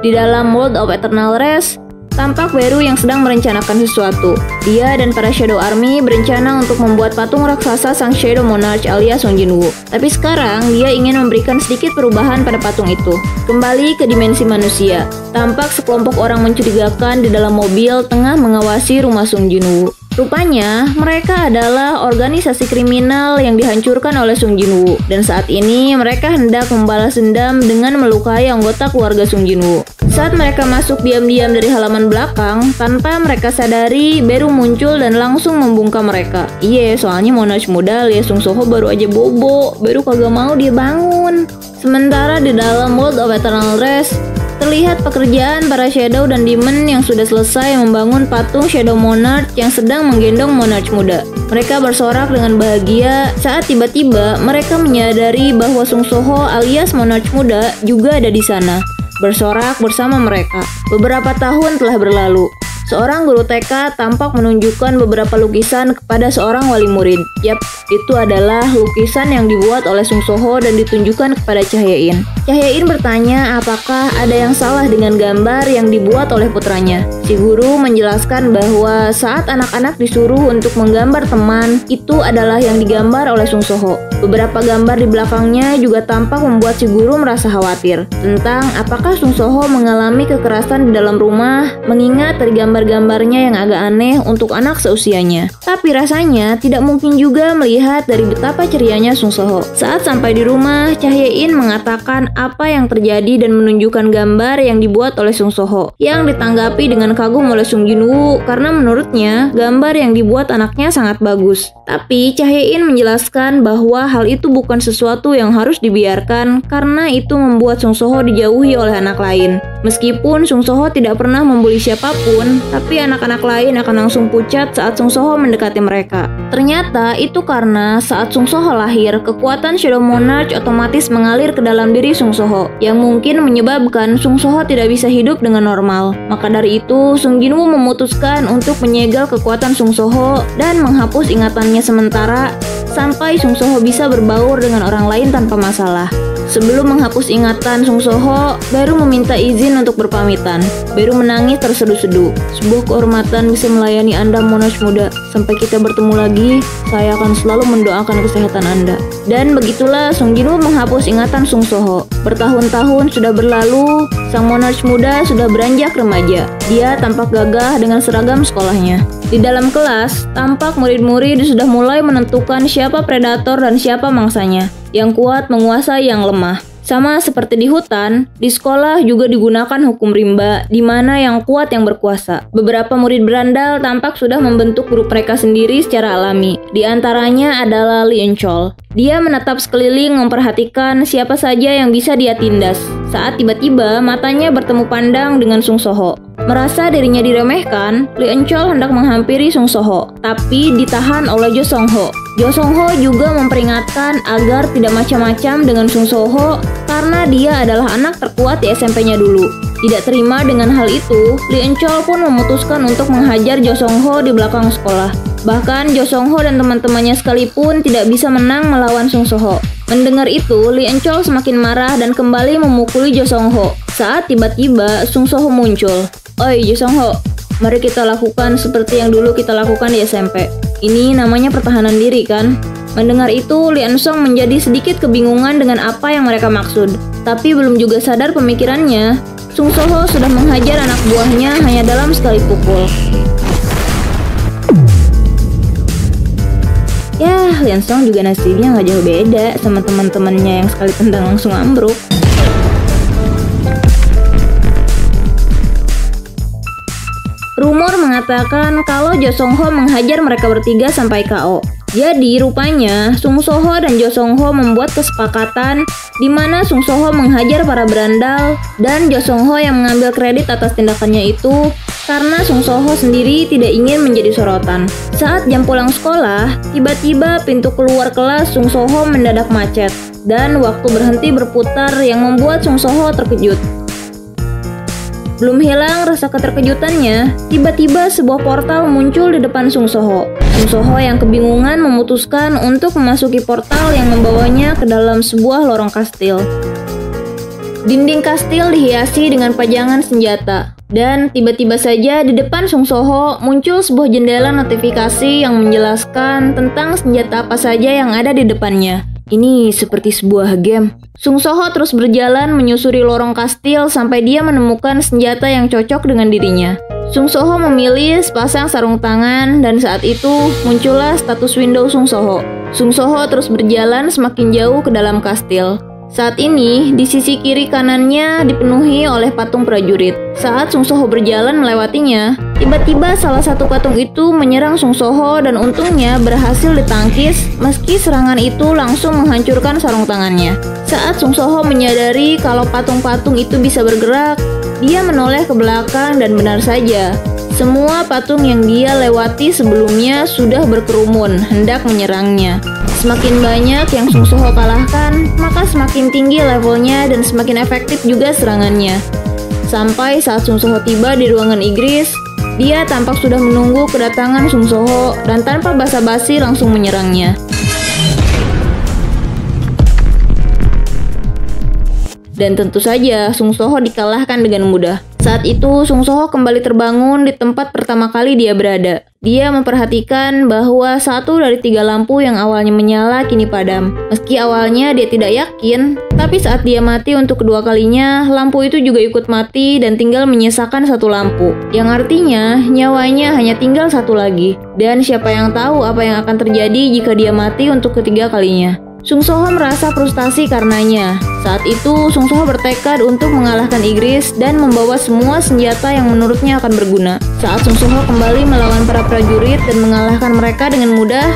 [SPEAKER 1] Di dalam World of Eternal Rest, tampak Beru yang sedang merencanakan sesuatu. Dia dan para Shadow Army berencana untuk membuat patung raksasa sang Shadow Monarch alias Sung Jin Woo. Tapi sekarang dia ingin memberikan sedikit perubahan pada patung itu. Kembali ke dimensi manusia. Tampak sekelompok orang mencurigakan di dalam mobil tengah mengawasi rumah Sung Jin Woo. Rupanya, mereka adalah organisasi kriminal yang dihancurkan oleh Sung Jin Woo. Dan saat ini, mereka hendak membalas dendam dengan melukai anggota keluarga Sung Jin Woo. Saat mereka masuk diam-diam dari halaman belakang, tanpa mereka sadari, Beru muncul dan langsung membungkam mereka. Iya, soalnya monarch muda alias Sung So-ho baru aja bobo. Beru kagak mau dia bangun. Sementara di dalam World of Eternal Rest, terlihat pekerjaan para Shadow dan Demon yang sudah selesai membangun patung Shadow Monarch yang sedang menggendong Monarch muda. Mereka bersorak dengan bahagia saat tiba-tiba mereka menyadari bahwa Sung So-ho alias Monarch muda juga ada di sana, bersorak bersama mereka. Beberapa tahun telah berlalu. Seorang guru TK tampak menunjukkan beberapa lukisan kepada seorang wali murid. Yap, itu adalah lukisan yang dibuat oleh Sung So-ho dan ditunjukkan kepada Cha Hye-in. Cha Hye-in bertanya apakah ada yang salah dengan gambar yang dibuat oleh putranya. Si guru menjelaskan bahwa saat anak-anak disuruh untuk menggambar teman, itu adalah yang digambar oleh Sung So-ho. Beberapa gambar di belakangnya juga tampak membuat si guru merasa khawatir tentang apakah Sung So-ho mengalami kekerasan di dalam rumah, mengingat dari gambarnya yang agak aneh untuk anak seusianya. Tapi rasanya tidak mungkin juga melihat dari betapa cerianya Sung So-ho. Saat sampai di rumah, Cha Hye-in mengatakan apa yang terjadi dan menunjukkan gambar yang dibuat oleh Sung So-ho, yang ditanggapi dengan kagum oleh Sung Jin Woo karena menurutnya gambar yang dibuat anaknya sangat bagus. Tapi Cha Hye-in menjelaskan bahwa hal itu bukan sesuatu yang harus dibiarkan karena itu membuat Sung So-ho dijauhi oleh anak lain. Meskipun Sung So-ho tidak pernah membuli siapapun, tapi anak-anak lain akan langsung pucat saat Sung So-ho mendekati mereka. Ternyata itu karena saat Sung So-ho lahir, kekuatan Shadow Monarch otomatis mengalir ke dalam diri Sung So-ho, yang mungkin menyebabkan Sung So-ho tidak bisa hidup dengan normal. Maka dari itu, Sung Jin Woo memutuskan untuk menyegel kekuatan Sung So-ho dan menghapus ingatannya sementara sampai Sung So-ho bisa berbaur dengan orang lain tanpa masalah. Sebelum menghapus ingatan Sung So-ho, Beru meminta izin untuk berpamitan. Beru menangis terseduh-seduh. Sebuah kehormatan bisa melayani Anda, Monarch muda. Sampai kita bertemu lagi, saya akan selalu mendoakan kesehatan Anda. Dan begitulah Sung Jin Woo menghapus ingatan Sung So-ho. Bertahun-tahun sudah berlalu, sang Monarch muda sudah beranjak remaja. Dia tampak gagah dengan seragam sekolahnya. Di dalam kelas, tampak murid-murid sudah mulai menentukan siapa predator dan siapa mangsanya. Yang kuat menguasai yang lemah. Sama seperti di hutan, di sekolah juga digunakan hukum rimba, di mana yang kuat yang berkuasa. Beberapa murid berandal tampak sudah membentuk grup mereka sendiri secara alami. Di antaranya adalah Lee Eun-chol. Dia menatap sekeliling memperhatikan siapa saja yang bisa dia tindas. Saat tiba-tiba matanya bertemu pandang dengan Sung So-ho. Merasa dirinya diremehkan, Lee Eun-chol hendak menghampiri Sung So-ho, tapi ditahan oleh Jo Song-ho. Jo Song-ho juga memperingatkan agar tidak macam-macam dengan Sung So-ho karena dia adalah anak terkuat di SMP-nya dulu. Tidak terima dengan hal itu, Lee Eun-chol pun memutuskan untuk menghajar Jo Song-ho di belakang sekolah. Bahkan Jo Song-ho dan teman-temannya sekalipun tidak bisa menang melawan Sung So-ho. Mendengar itu, Lee Eun-chol semakin marah dan kembali memukuli Jo Song-ho. Saat tiba-tiba Sung So-ho muncul. "Oi Jo Song-ho, mari kita lakukan seperti yang dulu kita lakukan di SMP. Ini namanya pertahanan diri kan?" Mendengar itu, Lee Eun-sung menjadi sedikit kebingungan dengan apa yang mereka maksud. Tapi belum juga sadar pemikirannya, Sung So-ho sudah menghajar anak buahnya hanya dalam sekali pukul. Ya, Lee Eun-sung juga nasibnya nggak jauh beda sama teman-temannya yang sekali tendang langsung ambruk. Rumor mengatakan kalau Jo Song-ho menghajar mereka bertiga sampai KO. Jadi rupanya Sung So-ho dan Jo Song-ho membuat kesepakatan di mana Sung So-ho menghajar para berandal dan Jo Song-ho yang mengambil kredit atas tindakannya itu karena Sung So-ho sendiri tidak ingin menjadi sorotan. Saat jam pulang sekolah, tiba-tiba pintu keluar kelas Sung So-ho mendadak macet dan waktu berhenti berputar yang membuat Sung So-ho terkejut. Belum hilang rasa keterkejutannya, tiba-tiba sebuah portal muncul di depan Sung So-ho. Sung So-ho yang kebingungan memutuskan untuk memasuki portal yang membawanya ke dalam sebuah lorong kastil. Dinding kastil dihiasi dengan pajangan senjata. Dan tiba-tiba saja di depan Sung So-ho muncul sebuah jendela notifikasi yang menjelaskan tentang senjata apa saja yang ada di depannya. Ini seperti sebuah game. Sung So-ho terus berjalan menyusuri lorong kastil sampai dia menemukan senjata yang cocok dengan dirinya. Sung So-ho memilih sepasang sarung tangan dan saat itu muncullah status window Sung So-ho. Sung So-ho terus berjalan semakin jauh ke dalam kastil. Saat ini, di sisi kiri kanannya dipenuhi oleh patung prajurit. Saat Sung So-ho berjalan melewatinya, tiba-tiba salah satu patung itu menyerang Sung So-ho dan untungnya berhasil ditangkis meski serangan itu langsung menghancurkan sarung tangannya. Saat Sung So-ho menyadari kalau patung-patung itu bisa bergerak, dia menoleh ke belakang dan benar saja, semua patung yang dia lewati sebelumnya sudah berkerumun hendak menyerangnya. Semakin banyak yang Sung So-ho kalahkan, maka semakin tinggi levelnya dan semakin efektif juga serangannya. Sampai saat Sung So-ho tiba di ruangan Igris, dia tampak sudah menunggu kedatangan Sung So-ho dan tanpa basa-basi langsung menyerangnya. Dan tentu saja Sung So-ho dikalahkan dengan mudah. Saat itu Sung So-ho kembali terbangun di tempat pertama kali dia berada. Dia memperhatikan bahwa satu dari 3 lampu yang awalnya menyala kini padam. Meski awalnya dia tidak yakin, tapi saat dia mati untuk kedua kalinya, lampu itu juga ikut mati dan tinggal menyisakan 1 lampu. Yang artinya nyawanya hanya tinggal 1 lagi. Dan siapa yang tahu apa yang akan terjadi jika dia mati untuk ketiga kalinya. Sung So-ho merasa frustasi karenanya. Saat itu, Sung So-ho bertekad untuk mengalahkan Igris dan membawa semua senjata yang menurutnya akan berguna. Saat Sung So-ho kembali melawan para prajurit dan mengalahkan mereka dengan mudah,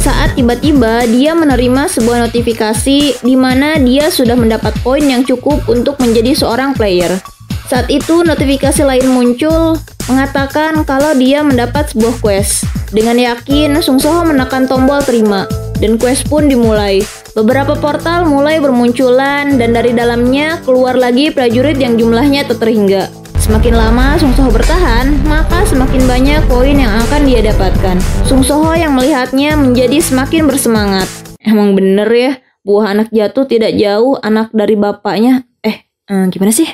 [SPEAKER 1] saat tiba-tiba dia menerima sebuah notifikasi di mana dia sudah mendapat poin yang cukup untuk menjadi seorang player. Saat itu notifikasi lain muncul mengatakan kalau dia mendapat sebuah quest. Dengan yakin, Sung So-ho menekan tombol terima dan quest pun dimulai. Beberapa portal mulai bermunculan dan dari dalamnya keluar lagi prajurit yang jumlahnya tak terhingga. Semakin lama Sung So-ho bertahan, maka semakin banyak poin yang akan dia dapatkan. Sung So-ho yang melihatnya menjadi semakin bersemangat. Emang bener ya, buah anak jatuh tidak jauh anak dari bapaknya. Gimana sih?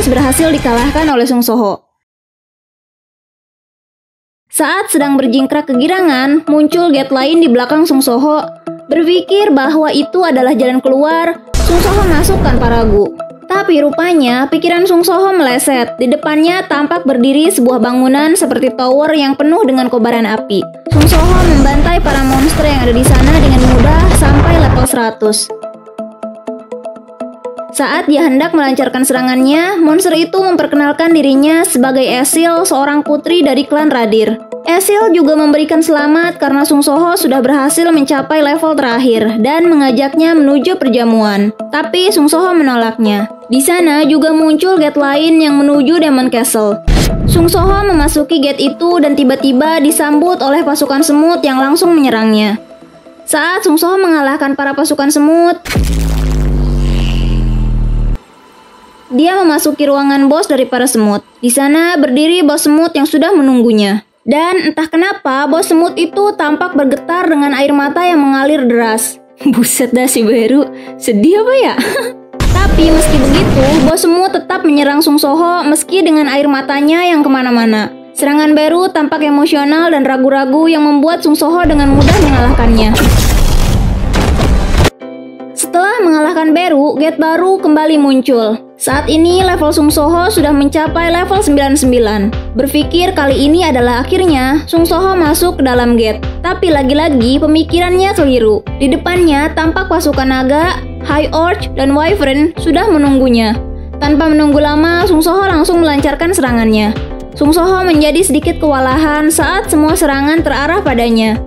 [SPEAKER 1] nyaris berhasil dikalahkan oleh Sung Soho. Saat sedang berjingkrak kegirangan, muncul gate lain di belakang Sung Soho. Berpikir bahwa itu adalah jalan keluar, Sung Soho masuk tanpa ragu. Tapi rupanya pikiran Sung Soho meleset. Di depannya tampak berdiri sebuah bangunan seperti tower yang penuh dengan kobaran api. Sung Soho membantai para monster yang ada di sana dengan mudah sampai level 100. Saat dia hendak melancarkan serangannya, monster itu memperkenalkan dirinya sebagai Esil, seorang putri dari klan Radir. Esil juga memberikan selamat karena Sung Soho sudah berhasil mencapai level terakhir dan mengajaknya menuju perjamuan. Tapi Sung Soho menolaknya. Di sana juga muncul gate lain yang menuju Demon Castle. Sung Soho memasuki gate itu dan tiba-tiba disambut oleh pasukan semut yang langsung menyerangnya. Saat Sung Soho mengalahkan para pasukan semut, dia memasuki ruangan bos dari para semut. Di sana berdiri bos semut yang sudah menunggunya. Dan entah kenapa bos semut itu tampak bergetar dengan air mata yang mengalir deras. Buset dah si Beru, sedih apa ya? Tapi meski begitu, bos semut tetap menyerang Sung Soho meski dengan air matanya yang kemana-mana. Serangan Beru tampak emosional dan ragu-ragu yang membuat Sung Soho dengan mudah mengalahkannya. Setelah mengalahkan Beru, gate baru kembali muncul. Saat ini level Sung Soho sudah mencapai level 99. Berpikir kali ini adalah akhirnya, Sung Soho masuk ke dalam gate. Tapi lagi-lagi pemikirannya keliru. Di depannya tampak pasukan naga, High Orc, dan Wyvern sudah menunggunya. Tanpa menunggu lama, Sung Soho langsung melancarkan serangannya. Sung Soho menjadi sedikit kewalahan saat semua serangan terarah padanya.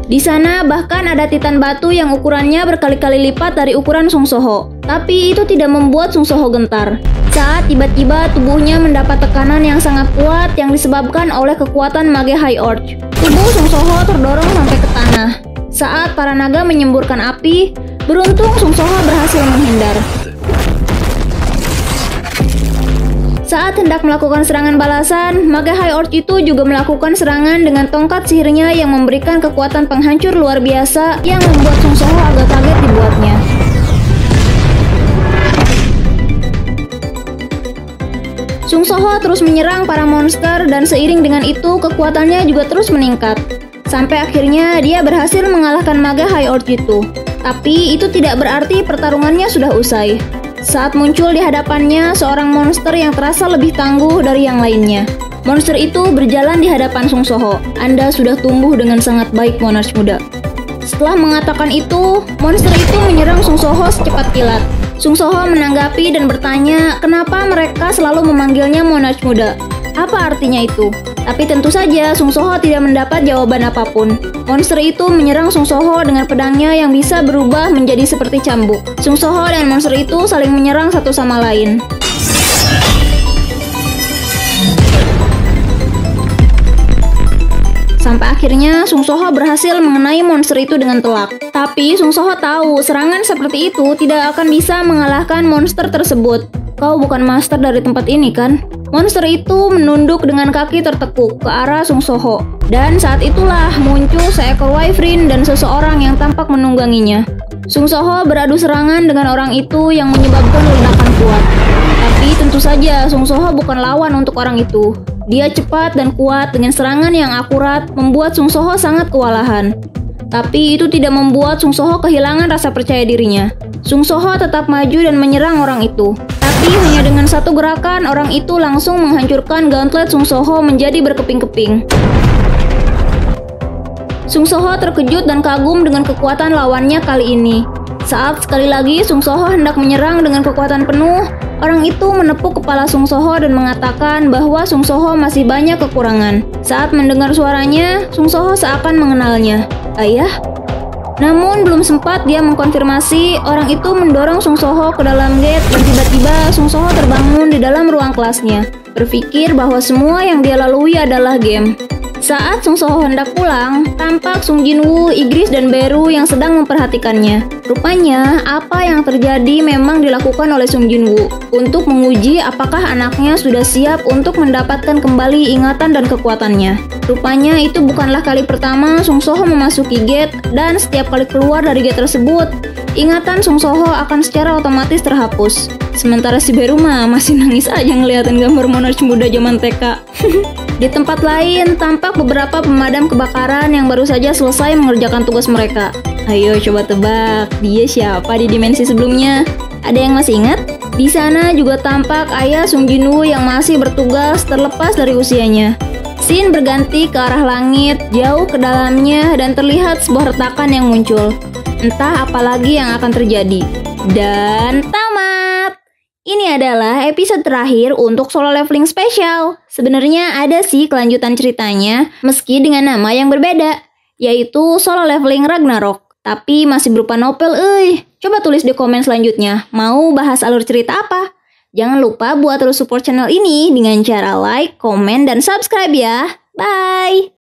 [SPEAKER 1] Di sana bahkan ada titan batu yang ukurannya berkali-kali lipat dari ukuran Sung Soho. Tapi itu tidak membuat Sung Soho gentar. Saat tiba-tiba tubuhnya mendapat tekanan yang sangat kuat yang disebabkan oleh kekuatan mage High Orc. Tubuh Sung Soho terdorong sampai ke tanah. Saat para naga menyemburkan api, beruntung Sung Soho berhasil menghindar. Saat hendak melakukan serangan balasan, mage High Orc itu juga melakukan serangan dengan tongkat sihirnya yang memberikan kekuatan penghancur luar biasa yang membuat Sung Soho agak kaget dibuatnya. Sung Soho terus menyerang para monster dan seiring dengan itu kekuatannya juga terus meningkat. Sampai akhirnya dia berhasil mengalahkan mage High Orc itu. Tapi itu tidak berarti pertarungannya sudah usai. Saat muncul di hadapannya seorang monster yang terasa lebih tangguh dari yang lainnya. Monster itu berjalan di hadapan Sung Soho. Anda sudah tumbuh dengan sangat baik, Monarch muda. Setelah mengatakan itu, monster itu menyerang Sung Soho secepat kilat. Sung Soho menanggapi dan bertanya kenapa mereka selalu memanggilnya Monarch muda. Apa artinya itu? Tapi tentu saja Sung Soho tidak mendapat jawaban apapun. Monster itu menyerang Sung Soho dengan pedangnya yang bisa berubah menjadi seperti cambuk. Sung Soho dan monster itu saling menyerang satu sama lain. Sampai akhirnya Sung Soho berhasil mengenai monster itu dengan telak. Tapi Sung Soho tahu serangan seperti itu tidak akan bisa mengalahkan monster tersebut. Kau bukan master dari tempat ini kan? Monster itu menunduk dengan kaki tertekuk ke arah Sung Soho. Dan saat itulah muncul seekor Wyvern dan seseorang yang tampak menungganginya. Sung Soho beradu serangan dengan orang itu yang menyebabkan ledakan kuat. Tapi tentu saja Sung Soho bukan lawan untuk orang itu. Dia cepat dan kuat dengan serangan yang akurat membuat Sung Soho sangat kewalahan. Tapi itu tidak membuat Sung Soho kehilangan rasa percaya dirinya. Sung Soho tetap maju dan menyerang orang itu. Tapi hanya dengan satu gerakan, orang itu langsung menghancurkan gauntlet Sung Soho menjadi berkeping-keping. Sung Soho terkejut dan kagum dengan kekuatan lawannya kali ini. Saat sekali lagi Sung Soho hendak menyerang dengan kekuatan penuh, orang itu menepuk kepala Sung Soho dan mengatakan bahwa Sung Soho masih banyak kekurangan. Saat mendengar suaranya, Sung Soho seakan mengenalnya. Ayah? Namun belum sempat dia mengkonfirmasi, orang itu mendorong Sung Soho ke dalam gate dan tiba-tiba Sung Soho terbangun di dalam ruang kelasnya. Berpikir bahwa semua yang dia lalui adalah game. Saat Sung Soho hendak pulang, tampak Sung Jinwoo, Igris, dan Beru yang sedang memperhatikannya. Rupanya, apa yang terjadi memang dilakukan oleh Sung Jinwoo untuk menguji apakah anaknya sudah siap untuk mendapatkan kembali ingatan dan kekuatannya. Rupanya itu bukanlah kali pertama Sung Soho memasuki gate, dan setiap kali keluar dari gate tersebut, ingatan Sung Soho akan secara otomatis terhapus. Sementara si Beru mah masih nangis aja ngeliatin gambar Monarch muda zaman TK. Di tempat lain, tampak beberapa pemadam kebakaran yang baru saja selesai mengerjakan tugas mereka. Ayo coba tebak, dia siapa di dimensi sebelumnya? Ada yang masih ingat? Di sana juga tampak ayah Sung Jinwoo yang masih bertugas terlepas dari usianya. Scene berganti ke arah langit, jauh ke dalamnya, dan terlihat sebuah retakan yang muncul. Entah apa lagi yang akan terjadi. Dan tamat! Ini adalah episode terakhir untuk Solo Leveling Special. Sebenarnya ada sih kelanjutan ceritanya, meski dengan nama yang berbeda, yaitu Solo Leveling Ragnarok. Tapi masih berupa novel, Coba tulis di komen selanjutnya, mau bahas alur cerita apa? Jangan lupa buat terus support channel ini dengan cara like, komen, dan subscribe ya. Bye!